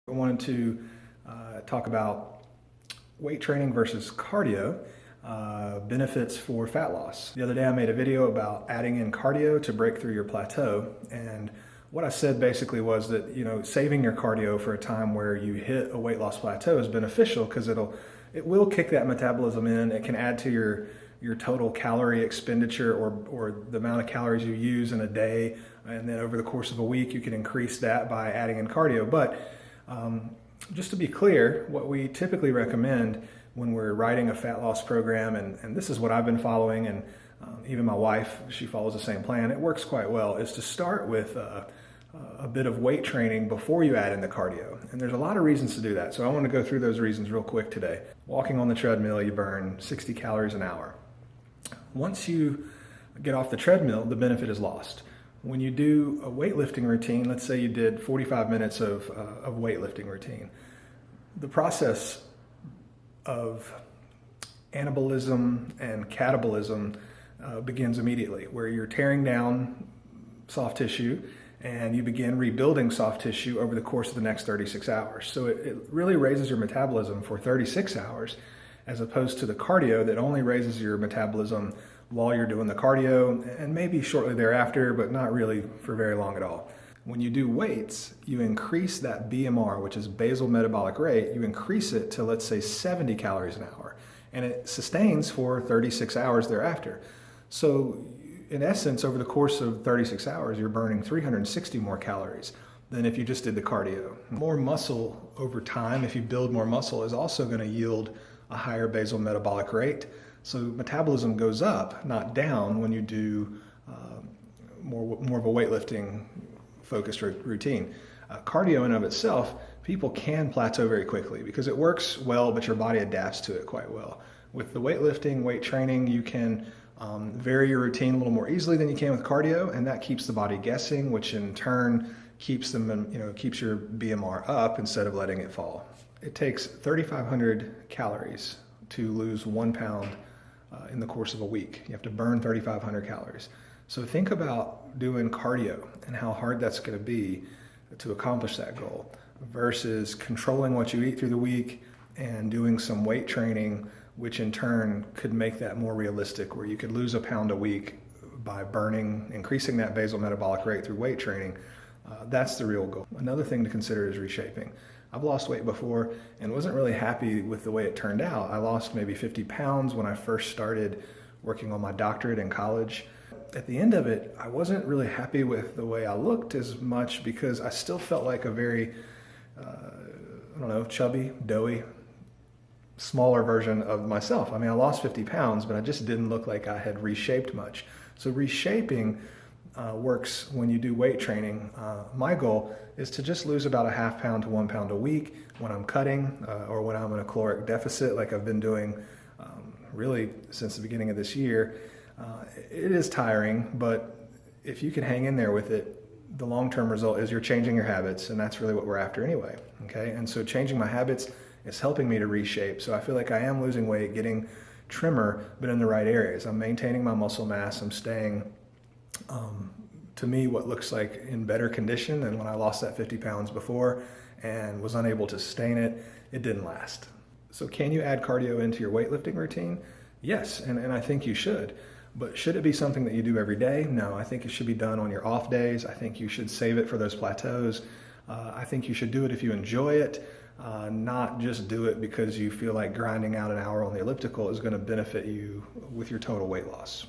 I wanted to talk about weight training versus cardio, benefits for fat loss. The other day I made a video about adding in cardio to break through your plateau, and what I said basically was that, saving your cardio for a time where you hit a weight loss plateau is beneficial because it will kick that metabolism in. It can add to your total calorie expenditure or the amount of calories you use in a day, and then over the course of a week you can increase that by adding in cardio. But just to be clear, what we typically recommend when we're writing a fat loss program, and this is what I've been following, and even my wife, she follows the same plan, it works quite well, is to start with a bit of weight training before you add in the cardio. And there's a lot of reasons to do that, so I want to go through those reasons real quick today. Walking on the treadmill, you burn 60 calories an hour. Once you get off the treadmill, the benefit is lost. When you do a weightlifting routine, let's say you did 45 minutes of weightlifting routine, the process of anabolism and catabolism begins immediately, where you're tearing down soft tissue and you begin rebuilding soft tissue over the course of the next 36 hours. So it really raises your metabolism for 36 hours, as opposed to the cardio that only raises your metabolism while you're doing the cardio and maybe shortly thereafter, but not really for very long at all. When you do weights, you increase that BMR, which is basal metabolic rate, you increase it to, let's say, 70 calories an hour, and it sustains for 36 hours thereafter. So in essence, over the course of 36 hours, you're burning 360 more calories than if you just did the cardio. More muscle over time, if you build more muscle, is also going to yield a higher basal metabolic rate. So metabolism goes up, not down, when you do more of a weightlifting focused routine. Cardio in and of itself, people can plateau very quickly because it works well, but your body adapts to it quite well. With the weightlifting, weight training, you can vary your routine a little more easily than you can with cardio, and that keeps the body guessing, which in turn keeps keeps your BMR up instead of letting it fall. It takes 3,500 calories to lose 1 pound in the course of a week. You have to burn 3,500 calories. So think about doing cardio and how hard that's going to be to accomplish that goal versus controlling what you eat through the week and doing some weight training, which in turn could make that more realistic, where you could lose a pound a week by increasing that basal metabolic rate through weight training. That's the real goal. Another thing to consider is reshaping. I've lost weight before and wasn't really happy with the way it turned out. I lost maybe 50 pounds when I first started working on my doctorate in college. At the end of it, I wasn't really happy with the way I looked as much because I still felt like a very, chubby, doughy, smaller version of myself. I mean, I lost 50 pounds, but I just didn't look like I had reshaped much. So reshaping works when you do weight training. My goal is to just lose about a ½ pound to 1 pound a week when I'm cutting or when I'm in a caloric deficit, like I've been doing really since the beginning of this year. It is tiring, but if you can hang in there with it, the long-term result is you're changing your habits, and that's really what we're after anyway. Okay, and so changing my habits is helping me to reshape. So I feel like I am losing weight, getting trimmer, but in the right areas. I'm maintaining my muscle mass. I'm staying to me what looks like in better condition than when I lost that 50 pounds before and was unable to sustain it. It didn't last. So can you add cardio into your weightlifting routine? Yes, and I think you should. But should it be something that you do every day? No, I think it should be done on your off days. I think you should save it for those plateaus. I think you should do it if you enjoy it, not just do it because you feel like grinding out an hour on the elliptical is going to benefit you with your total weight loss.